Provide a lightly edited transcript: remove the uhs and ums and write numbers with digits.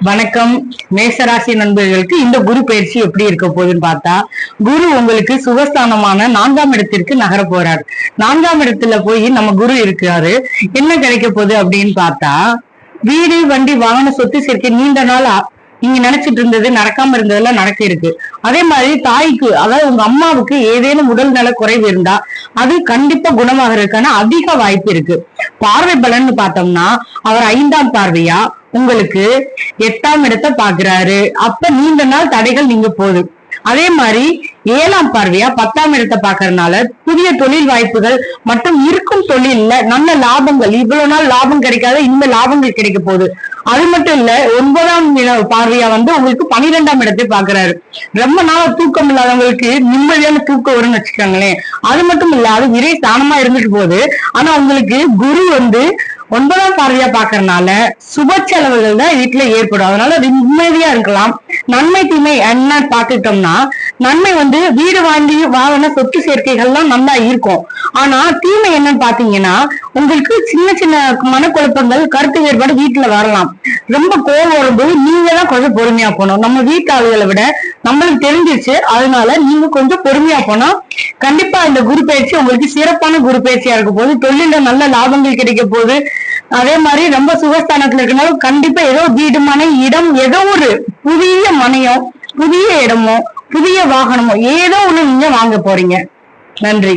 வணக்கம். மேசராசி நண்பர்களுக்கு இந்த குரு பயிற்சி எப்படி இருக்க போகுதுன்னு பார்த்தா, குரு உங்களுக்கு சுகஸ்தானமான 4ஆம் இடத்திற்கு நகர போறாரு. 4ஆம் இடத்துல போய் நம்ம குரு இருக்காரு. என்ன கிடைக்க போகுது அப்படின்னு பார்த்தா, வீடு வண்டி வாகன சொத்து சேர்க்கை நீண்ட நாள் நீங்க நினைச்சிட்டு இருந்தது நடக்காம இருந்ததெல்லாம் நடக்க இருக்கு. அதே மாதிரி தாய்க்கு, அதாவது உங்க அம்மாவுக்கு ஏதேனும் உடல் நல குறைவு இருந்தா அது கண்டிப்பா குணமாகறதுக்கான அதிக வாய்ப்பு இருக்கு. பார்வை பலன்னு பார்த்தோம்னா, அவர் 5ஆம் பார்வையா உங்களுக்கு 8ஆம் இடத்தை பாக்குறாரு. அப்ப நீண்ட நாள் தடைகள் நீங்க போகுது. அதே மாதிரி 7ஆம் பார்வையா 10ஆம் இடத்தை பாக்குறதுனால புதிய தொழில் வாய்ப்புகள் மற்றும் இருக்கும் தொழில்ல நல்ல லாபங்கள், இவ்வளவு நாள் லாபம் கிடைக்காத இந்த லாபங்கள் கிடைக்க போகுது. அது மட்டும் இல்ல, 9ஆம் பார்வையா உங்களுக்கு 12ஆம் இடத்தை பாக்குறாரு. ரொம்ப நாள் தூக்கம் இல்லாதவங்களுக்கு நிம்மதியான தூக்கம் வரும்னு வச்சுக்கோங்களேன். அது மட்டும் இல்ல, அது விரை ஸ்தானமா இருந்துட்டு போகுது. ஆனா உங்களுக்கு குரு 9ஆம் பார்வையா பாக்குறதுனால சுப செலவுகள் தான் வீட்டுல ஏற்படும். அதனால நிம்மதியா இருக்கலாம். நன்மை தீமை என்ன பாத்துட்டோம்னா, நன்மை வீடு வாங்கின சொத்து சேர்க்கைகள்லாம் நல்லா இருக்கும். ஆனா தீமை என்னன்னு பாத்தீங்கன்னா, உங்களுக்கு சின்ன சின்ன மனக்குழப்பங்கள், கருத்து வேறுபாடு வீட்டுல வரலாம். ரொம்ப கோபம் வரும்போது நீங்க தான் கொஞ்சம் பொறுமையா போகணும். நம்ம வீட்டு ஆளுகளை விட நம்மளுக்கு தெரிஞ்சிச்சு, அதனால நீங்க கொஞ்சம் பொறுமையா போனா கண்டிப்பா இந்த குரு பயிற்சி உங்களுக்கு சிறப்பான குரு பயிற்சியா இருக்க போது. தொழில நல்ல லாபங்கள் கிடைக்க போகுது. அதே மாதிரி ரொம்ப சுகஸ்தானத்துல இருக்கனால கண்டிப்பா ஏதோ வீடு, மனை, இடம், ஏதோ ஒரு புதிய மனையோ, புதிய இடமோ, புதிய வாகனமோ ஏதோ ஒண்ணு நீங்க வாங்க போறீங்க. நன்றி.